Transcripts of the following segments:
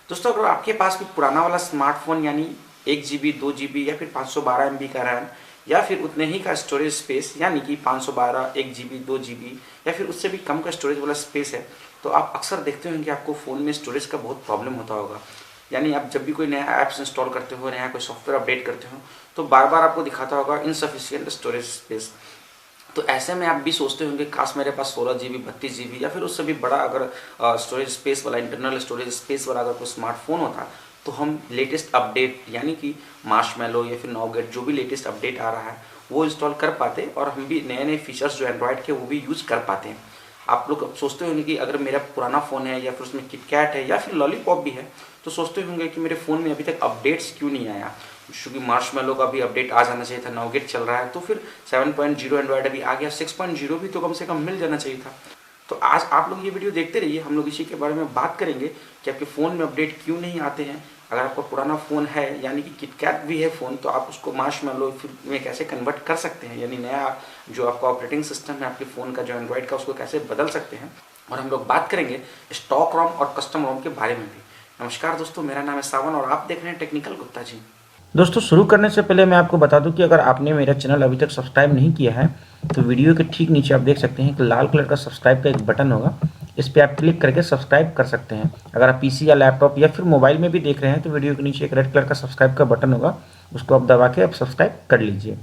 दोस्तों अगर आपके पास भी पुराना वाला स्मार्टफोन यानी 1 GB 2 GB या फिर 512 MB का रैम या फिर उतने ही का स्टोरेज स्पेस यानी कि 512 1 GB 2 GB या फिर उससे भी कम का स्टोरेज वाला स्पेस है, तो आप अक्सर देखते होंगे आपको फ़ोन में स्टोरेज का बहुत प्रॉब्लम होता होगा। यानी आप जब भी कोई नया ऐप्स इंस्टॉल करते हो, नया कोई सॉफ्टवेयर अपडेट करते हो, तो बार बार आपको दिखाता होगा इनसफिशियंट स्टोरेज स्पेस। तो ऐसे में आप भी सोचते होंगे काश मेरे पास 16 GB 32 GB या फिर उससे भी बड़ा अगर स्टोरेज स्पेस वाला, इंटरनल स्टोरेज स्पेस वाला अगर कोई स्मार्टफोन होता, तो हम लेटेस्ट अपडेट यानी कि मार्शमैलो या फिर नौगेट जो भी लेटेस्ट अपडेट आ रहा है वो इंस्टॉल कर पाते और हम भी नए नए फीचर्स जो एंड्रॉयड के वो भी यूज़ कर पाते हैं। आप लोग सोचते होंगे कि अगर मेरा पुराना फ़ोन है या फिर उसमें किटकैट है या फिर लॉलीपॉप भी है, तो सोचते होंगे कि मेरे फ़ोन में अभी तक अपडेट्स क्यों नहीं आया, क्योंकि मार्शमैलो का भी अपडेट आ जाना चाहिए था, नौगेट चल रहा है, तो फिर 7.0 एंड्रॉयड अभी आ गया, 6.0 भी तो कम से कम मिल जाना चाहिए था। तो आज आप लोग ये वीडियो देखते रहिए, हम लोग इसी के बारे में बात करेंगे कि आपके फ़ोन में अपडेट क्यों नहीं आते हैं। अगर आपका पुराना फ़ोन है यानी कि किटकैट भी है फ़ोन, तो आप उसको मार्शमैलो में कैसे कन्वर्ट कर सकते हैं, यानी नया जो आपका ऑपरेटिंग सिस्टम है आपके फ़ोन का जो एंड्रॉयड का, उसको कैसे बदल सकते हैं। और हम लोग बात करेंगे स्टॉक रोम और कस्टम रोम के बारे में भी। नमस्कार दोस्तों, मेरा नाम है सावन और आप देख रहे हैं टेक्निकल गुप्ता जी। दोस्तों शुरू करने से पहले मैं आपको बता दूं कि अगर आपने मेरा चैनल अभी तक सब्सक्राइब नहीं किया है तो वीडियो के ठीक नीचे आप देख सकते हैं कि लाल कलर का सब्सक्राइब का एक बटन होगा, इस पर आप क्लिक करके सब्सक्राइब कर सकते हैं। अगर आप पीसी या लैपटॉप या फिर मोबाइल में भी देख रहे हैं तो वीडियो के नीचे एक रेड कलर का सब्सक्राइब का बटन होगा, उसको आप दबा के आप सब्सक्राइब कर लीजिए।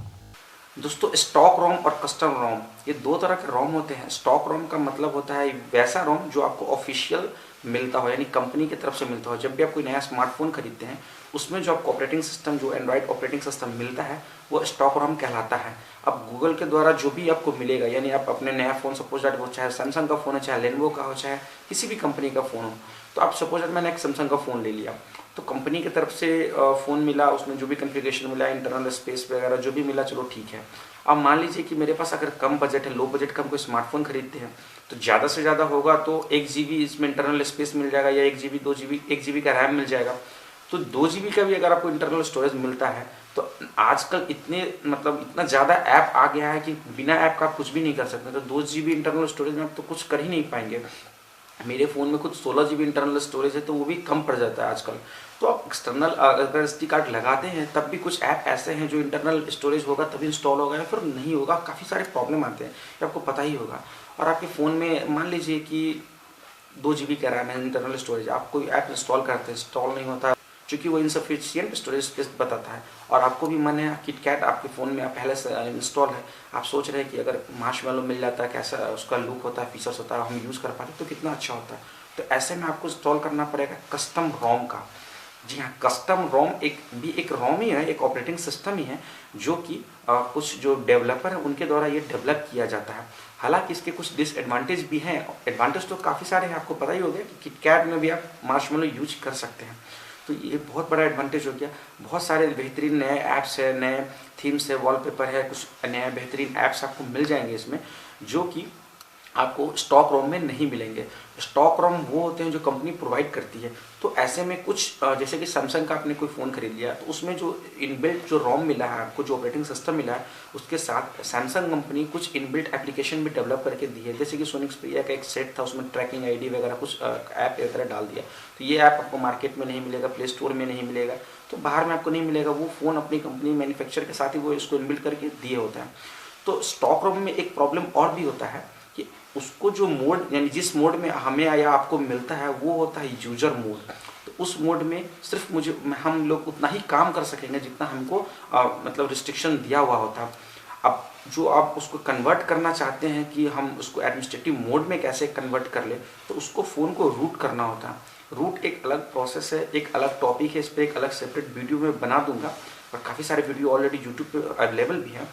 दोस्तों स्टॉक रोम और कस्टम रोम ये दो तरह के रोम होते हैं। स्टॉक रोम का मतलब होता है वैसा रोम जो आपको ऑफिशियल मिलता हो, यानी कंपनी की तरफ से मिलता हो। जब भी आप कोई नया स्मार्टफोन खरीदते हैं उसमें जो आपको ऑपरेटिंग सिस्टम, जो एंड्रॉयड ऑपरेटिंग सिस्टम मिलता है वो स्टॉक रोम कहलाता है। अब गूगल के द्वारा जो भी आपको मिलेगा, यानी आप अपने नया फ़ोन सपोज दैट वो चाहे सैमसंग का फ़ोन है, चाहे लेनोवो का हो, चाहे किसी भी कंपनी का फ़ोन हो, तो आप सपोज दैट मैंने एक सैमसंग का फ़ोन ले लिया, तो कंपनी की तरफ से फ़ोन मिला, उसमें जो भी कन्फिगरेशन मिला, इंटरनल स्पेस वगैरह जो भी मिला, चलो ठीक है। अब मान लीजिए कि मेरे पास अगर कम बजट है, लो बजट का हम कोई स्मार्टफोन खरीदते हैं, तो ज़्यादा से ज़्यादा होगा तो 1 GB इसमें इंटरनल स्पेस मिल जाएगा, या 1 GB 2 GB 1 GB का रैम मिल जाएगा। तो 2 GB का भी अगर आपको इंटरनल स्टोरेज मिलता है, तो आजकल इतना ज़्यादा ऐप आ गया है कि बिना ऐप का आप कुछ भी नहीं कर सकते। तो 2 GB इंटरनल स्टोरेज में आप तो कुछ कर ही नहीं पाएंगे। मेरे फ़ोन में खुद 16 GB इंटरनल स्टोरेज है, तो वो भी कम पड़ जाता है आजकल। तो आप एक्सटर्नल अगर एसडी कार्ड लगाते हैं तब भी कुछ ऐप ऐसे हैं जो इंटरनल स्टोरेज होगा तभी इंस्टॉल होगा या फिर नहीं होगा, काफ़ी सारे प्रॉब्लम आते हैं, ये आपको पता ही होगा। और आपके फ़ोन में मान लीजिए कि 2 GB का रैम है, इंटरनल स्टोरेज, आप कोई ऐप इंस्टॉल करते हैं, इंस्टॉल नहीं होता क्योंकि वो इनसफिशियंट स्टोरेज स्पेस बताता है। और आपको भी मन है किटकैट आपके फ़ोन में पहले से इंस्टॉल है, आप सोच रहे हैं कि अगर मार्शमैलो मिल जाता है, कैसा उसका लुक होता है, फीचर्स होता है, हम यूज़ कर पाते तो कितना अच्छा होता है। तो ऐसे में आपको इंस्टॉल करना पड़ेगा कस्टम रोम का। जी हाँ, कस्टम रोम एक रोम ही है, एक ऑपरेटिंग सिस्टम ही है जो कि कुछ जो डेवलपर है उनके द्वारा ये डेवलप किया जाता है। हालांकि इसके कुछ डिसएडवांटेज भी हैं। एडवांटेज तो काफ़ी सारे हैं, आपको पता ही होगा कि किटकैट में भी आप मार्शमैलो यूज कर सकते हैं, तो ये बहुत बड़ा एडवांटेज हो गया। बहुत सारे बेहतरीन नए ऐप्स है, नए थीम्स है, वॉलपेपर है, कुछ नए बेहतरीन ऐप्स आपको मिल जाएंगे इसमें जो कि आपको स्टॉक रोम में नहीं मिलेंगे। स्टॉक रोम वो होते हैं जो कंपनी प्रोवाइड करती है। तो ऐसे में कुछ जैसे कि सैमसंग का आपने कोई फ़ोन खरीद लिया, तो उसमें जो इनबिल्ट जो रोम मिला है आपको, जो ऑपरेटिंग सिस्टम मिला है, उसके साथ सैमसंग कंपनी कुछ इनबिल्ट एप्लीकेशन भी डेवलप करके दी है। जैसे कि सोनिक्स प्रिया का एक सेट था, उसमें ट्रैकिंग आईडी वगैरह कुछ ऐप वगैरह डाल दिया। तो ये ऐप आपको मार्केट में नहीं मिलेगा, प्ले स्टोर में नहीं मिलेगा, तो बाहर में आपको नहीं मिलेगा। वो फ़ोन अपनी कंपनी मैन्युफैक्चर के साथ ही वो इसको इनबिल्ट करके दिए होता है। तो स्टॉक रोम में एक प्रॉब्लम और भी होता है कि उसको जो मोड, यानी जिस मोड में हमें या आपको मिलता है वो होता है यूजर मोड। तो उस मोड में सिर्फ हम लोग उतना ही काम कर सकेंगे जितना हमको रिस्ट्रिक्शन दिया हुआ होता है। अब जो आप उसको कन्वर्ट करना चाहते हैं कि हम उसको एडमिनिस्ट्रेटिव मोड में कैसे कन्वर्ट कर ले, तो उसको फ़ोन को रूट करना होता है। रूट एक अलग प्रोसेस है, एक अलग टॉपिक है, इस पर एक अलग सेपरेट वीडियो में बना दूंगा और काफ़ी सारे वीडियो ऑलरेडी यूट्यूब पे अवेलेबल भी है।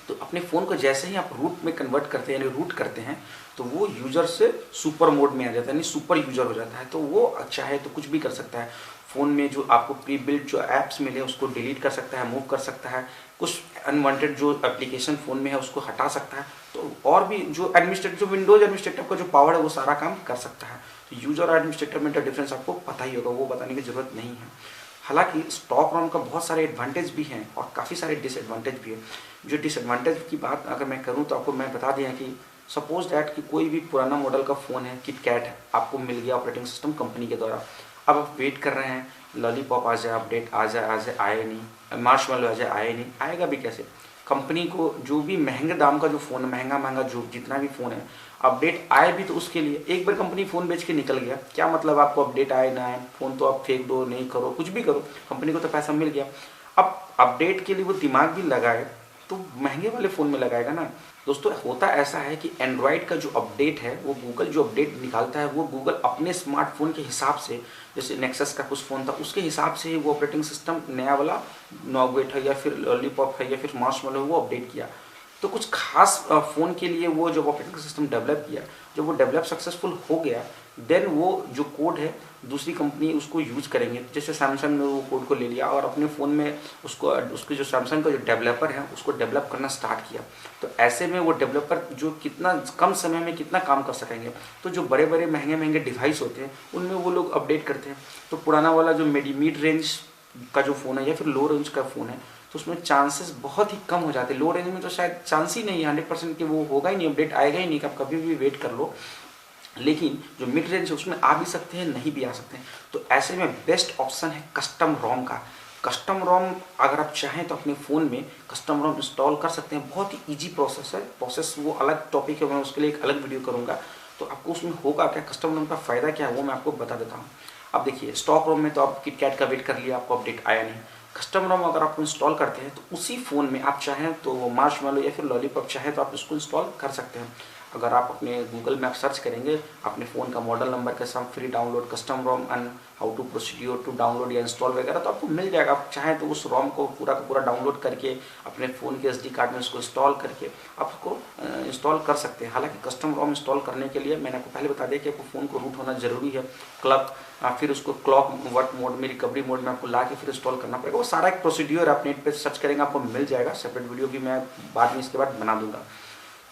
तो अपने फ़ोन को जैसे ही आप रूट में कन्वर्ट करते हैं, यानी रूट करते हैं, तो वो यूज़र से सुपर मोड में आ जाता है, यानी सुपर यूज़र हो जाता है। तो वो अच्छा है तो कुछ भी कर सकता है फ़ोन में। जो आपको प्री बिल्ट जो ऐप्स मिले उसको डिलीट कर सकता है, मूव कर सकता है, कुछ अनवांटेड जो एप्लीकेशन फ़ोन में है उसको हटा सकता है। तो और भी जो एडमिनिस्ट्रेटर, जो विंडोज़ एडमिनिस्ट्रेटर का जो पावर है वो सारा काम कर सकता है। तो यूज़र और एडमिनिस्ट्रेटर में तो डिफरेंस आपको पता ही होगा, वो बताने की ज़रूरत नहीं है। हालांकि स्टॉक रोम का बहुत सारे एडवांटेज भी हैं और काफ़ी सारे डिसएडवांटेज भी है। जो डिसएडवांटेज की बात अगर मैं करूं तो आपको मैं बता दिया कि सपोज दैट कि कोई भी पुराना मॉडल का फ़ोन है, किटकैट है, आपको मिल गया ऑपरेटिंग सिस्टम कंपनी के द्वारा। अब आप वेट कर रहे हैं लॉलीपॉप आ जाए, अपडेट आ जाए, आए नहीं, मार्शमैलो आ जाए, आए नहीं, आएगा भी कैसे? कंपनी को जो भी महंगे दाम का जो फ़ोन है, महंगा जो जितना भी फ़ोन है, अपडेट आए भी तो उसके लिए। एक बार कंपनी फ़ोन बेच के निकल गया, क्या मतलब आपको अपडेट आए ना आए, फ़ोन तो आप फेंक दो, नहीं करो, कुछ भी करो, कंपनी को तो पैसा मिल गया। अब अपडेट के लिए वो दिमाग भी लगाए तो महंगे वाले फ़ोन में लगाएगा ना। दोस्तों होता ऐसा है कि एंड्रॉयड का जो अपडेट है, वो गूगल जो अपडेट निकालता है, वो गूगल अपने स्मार्टफोन के हिसाब से, जैसे नेक्सस का कुछ फ़ोन था उसके हिसाब से ही वो ऑपरेटिंग सिस्टम नया वाला नॉगवेट है या फिर लॉलीपॉप है या फिर मार्शमैलो है वो अपडेट किया। तो कुछ खास फ़ोन के लिए वो जब ऑपरेटिंग सिस्टम डेवलप किया, जब वो डेवलप सक्सेसफुल हो गया, देन वो जो कोड है दूसरी कंपनी उसको यूज करेंगे। जैसे सैमसंग ने वो कोड को ले लिया और अपने फ़ोन में उसके जो सैमसंग का जो डेवलपर है उसको डेवलप करना स्टार्ट किया। तो ऐसे में वो डेवलपर जो कितना कम समय में कितना काम कर सकेंगे, तो जो बड़े बड़े महंगे डिवाइस होते हैं उनमें वो लोग अपडेट करते हैं। तो पुराना वाला जो मिड रेंज का जो फ़ोन है या फिर लो रेंज का फ़ोन है, तो उसमें चांसेस बहुत ही कम हो जाते हैं। लो रेंज में तो शायद चांस ही नहीं है 100% कि वो होगा ही नहीं, अपडेट आएगा ही नहीं, कि आप कभी भी वेट कर लो। लेकिन जो मिड रेंज है उसमें आ भी सकते हैं, नहीं भी आ सकते हैं। तो ऐसे में बेस्ट ऑप्शन है कस्टम रोम का। कस्टम रोम अगर आप चाहें तो अपने फ़ोन में कस्टम रोम इंस्टॉल कर सकते हैं। बहुत ही ईजी प्रोसेस है, प्रोसेस वो अलग टॉपिक है, मैं उसके लिए एक अलग वीडियो करूँगा। तो आपको उसमें होगा क्या, कस्टम रोम का फ़ायदा क्या है वो मैं आपको बता देता हूँ। अब देखिए, स्टॉक रोम में तो आप किटकैट का वेट कर लिया, आपको अपडेट आया नहीं। कस्टम रोम अगर आप इंस्टॉल करते हैं तो उसी फ़ोन में आप चाहें तो मार्शमैलो या फिर लॉलीपॉप चाहें तो आप इसको इंस्टॉल कर सकते हैं। अगर आप अपने गूगल मैप सर्च करेंगे, अपने फ़ोन का मॉडल नंबर के साथ free download custom ROM and how to procedure to download या इंस्टॉल वगैरह, तो आपको मिल जाएगा। आप चाहें तो उस रोम को पूरा का पूरा डाउनलोड करके अपने फ़ोन के SD कार्ड में उसको इंस्टॉल करके आप उसको इंस्टॉल कर सकते हैं। हालांकि कस्टम रोम इंस्टॉल करने के लिए मैंने आपको पहले बता दिया कि आपको फ़ोन को रूट होना ज़रूरी है, फिर उसको क्लॉक वर्क मोड में, रिकवरी मोड में आपको ला के फिर इंस्टॉल करना पड़ेगा। वो सारा एक प्रोसीड्यूर आप नेट पर सर्च करेंगे आपको मिल जाएगा। सेपरेट वीडियो भी मैं बाद में इसके बाद बना दूंगा।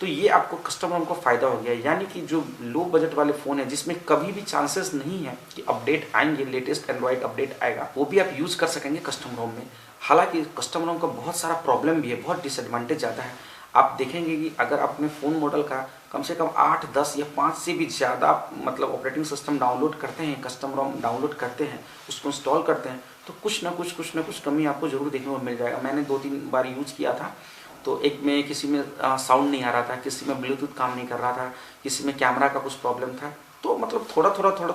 तो ये आपको कस्टम रोम को फ़ायदा हो गया। यानी कि जो लो बजट वाले फ़ोन है जिसमें कभी भी चांसेस नहीं है कि अपडेट आएंगे, लेटेस्ट एंड्रॉयड अपडेट आएगा, वो भी आप यूज़ कर सकेंगे कस्टम रोम में। हालांकि कस्टम रोम का बहुत सारा प्रॉब्लम भी है, बहुत डिसएडवांटेज ज़्यादा है। आप देखेंगे कि अगर अपने फ़ोन मॉडल का कम से कम 8, 10 या 5 से भी ज़्यादा मतलब ऑपरेटिंग सिस्टम डाउनलोड करते हैं, कस्टम रोम डाउनलोड करते हैं, उसको इंस्टॉल करते हैं, तो कुछ ना कुछ कमी आपको ज़रूर देखने को मिल जाएगा। मैंने 2-3 बार यूज़ किया था, तो एक में किसी में साउंड नहीं आ रहा था, किसी में ब्लूटूथ काम नहीं कर रहा था, किसी में कैमरा का कुछ प्रॉब्लम था। तो मतलब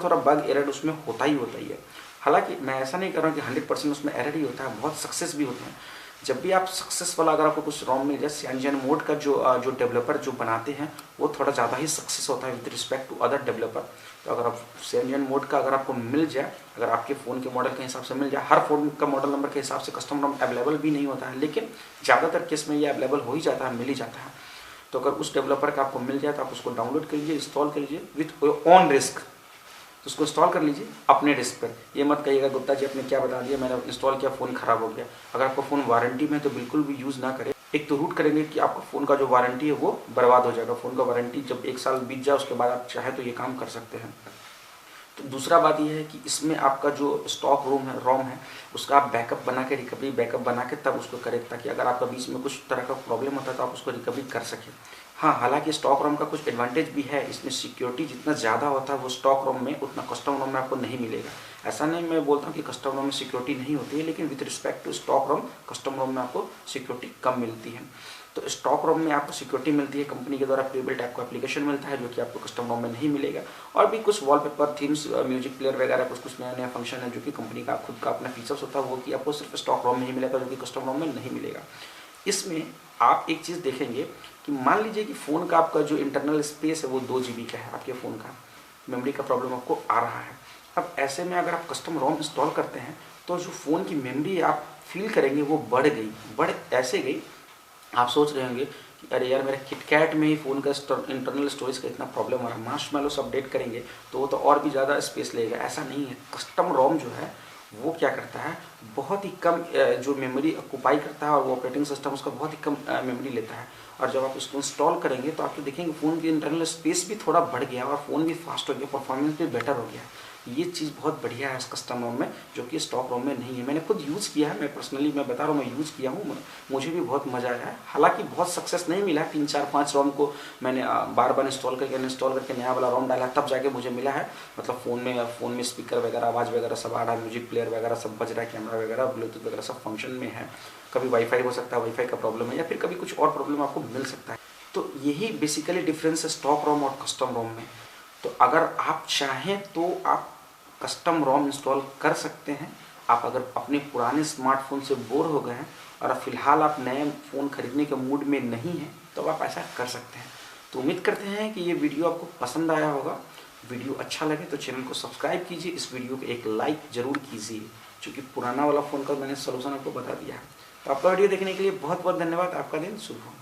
थोड़ा बग एरर उसमें होता ही है। हालांकि मैं ऐसा नहीं कर रहा हूँ कि 100% उसमें एरर ही होता है, बहुत सक्सेस भी होते हैं। जब भी आप सक्सेस वाला अगर आपको कुछ रोम मिल जाए, साइएनजेन मोड का जो डेवलपर जो बनाते हैं वो थोड़ा ज़्यादा ही सक्सेस होता है with respect to other developer. तो अगर आप साइएनजेन मोड का अगर आपको मिल जाए, अगर आपके फ़ोन के मॉडल के हिसाब से मिल जाए, हर फ़ोन का मॉडल नंबर के हिसाब से कस्टम रोम अवेलेबल भी नहीं होता है, लेकिन ज़्यादातर केस में ये अवेलेबल हो ही जाता है, मिल ही जाता है। तो अगर उस डेवलपर का आपको मिल जाए तो आप उसको डाउनलोड कर लीजिए, इंस्टॉल कर लीजिए विथ ऑन रिस्क। तो उसको इंस्टॉल कर लीजिए अपने रिस्क पर। ये मत कहिएगा गुप्ता जी आपने क्या बता दिया, मैंने इंस्टॉल किया फ़ोन ख़राब हो गया। अगर आपका फ़ोन वारंटी में तो बिल्कुल भी यूज़ ना करें। एक तो रूट करेंगे कि आपका फ़ोन का जो वारंटी है वो बर्बाद हो जाएगा। फ़ोन का वारंटी जब 1 साल बीत जाए उसके बाद आप चाहे तो ये काम कर सकते हैं। तो दूसरा बात यह है कि इसमें आपका जो स्टॉक रोम है उसका आप बैकअप बना के, रिकवरी बैकअप बना के तब उसको करें, ताकि अगर आपका बीच में कुछ तरह का प्रॉब्लम होता है तो आप उसको रिकवरी कर सकें। हाँ, हालांकि स्टॉक रोम का कुछ एडवांटेज भी है, इसमें सिक्योरिटी जितना ज़्यादा होता है वो स्टॉक रोम में उतना कस्टम रोम में आपको नहीं मिलेगा। ऐसा नहीं मैं बोलता हूँ कि कस्टम रोम में सिक्योरिटी नहीं होती है, लेकिन with respect to stock ROM, custom ROM में आपको सिक्योरिटी कम मिलती है। तो स्टॉक रोम में आपको सिक्योरिटी मिलती है, कंपनी के द्वारा प्रीबिल्ट आपको एप्लीकेशन मिलता है जो कि आपको कस्टम रोम में नहीं मिलेगा। और भी कुछ वॉलपेपर, थीम्स, म्यूजिक प्लेयर वगैरह कुछ नया फंक्शन है जो कि कंपनी का खुद का अपना फीचर्स होता है, वो कि आपको सिर्फ स्टॉक रोम में ही मिलेगा, जो कि कस्टम रोम में नहीं मिलेगा। इसमें आप एक चीज़ देखेंगे कि मान लीजिए कि फ़ोन का आपका जो इंटरनल स्पेस है वो 2 GB का है, आपके फ़ोन का मेमोरी का प्रॉब्लम आपको आ रहा है। अब ऐसे में अगर आप कस्टम रोम इंस्टॉल करते हैं तो जो फ़ोन की मेमोरी आप फील करेंगे वो बढ़ ऐसे गई, आप सोच रहे होंगे कि अरे यार मेरे किटकैट में ही फ़ोन का इंटरनल स्टोरेज का इतना प्रॉब्लम आ रहा है, मार्शमैलो से अपडेट करेंगे तो वो तो और भी ज़्यादा स्पेस लेगा। ऐसा नहीं है, कस्टम रोम जो है वो क्या करता है, बहुत ही कम जो मेमोरी ऑक्यूपाई करता है और वो ऑपरेटिंग सिस्टम उसका बहुत ही कम मेमोरी लेता है। और जब आप इसको इंस्टॉल करेंगे तो आप तो देखेंगे फ़ोन की इंटरनल स्पेस भी थोड़ा बढ़ गया और फ़ोन भी फास्ट हो गया, परफॉर्मेंस भी बेटर हो गया। ये चीज़ बहुत बढ़िया है इस कस्टम रोम में, जो कि स्टॉक रोम में नहीं है। मैंने खुद यूज़ किया है, मैं पर्सनली मैं बता रहा हूँ, मैं यूज़ किया हूँ, मुझे भी बहुत मज़ा आया है। हालांकि बहुत सक्सेस नहीं मिला है, 3 4 5 रोम को मैंने बार बार इंस्टॉल करके नया वाला रोम डाला, तब जाके मुझे मिला है। मतलब फ़ोन में स्पीकर वगैरह, आवाज़ वगैरह सब आ रहा है, म्यूजिक प्लेयर वगैरह सब बज रहा है, कैमरा वगैरह, ब्लूटूथ वगैरह सब फंक्शन में है। कभी वाईफाई हो सकता है, वाईफाई का प्रॉब्लम है, या फिर कभी कुछ और प्रॉब्लम आपको मिल सकता है। तो यही बेसिकली डिफरेंस है स्टॉक रोम और कस्टम रोम में। तो अगर आप चाहें तो आप कस्टम रोम इंस्टॉल कर सकते हैं। आप अगर अपने पुराने स्मार्टफोन से बोर हो गए हैं और फिलहाल आप नए फ़ोन खरीदने के मूड में नहीं हैं, तो आप ऐसा कर सकते हैं। तो उम्मीद करते हैं कि ये वीडियो आपको पसंद आया होगा। वीडियो अच्छा लगे तो चैनल को सब्सक्राइब कीजिए, इस वीडियो को एक लाइक ज़रूर कीजिए, क्योंकि पुराना वाला फ़ोन का मैंने सोल्यूशन आपको बता दिया है। तो आपका वीडियो देखने के लिए बहुत बहुत धन्यवाद। आपका दिन शुभ हो।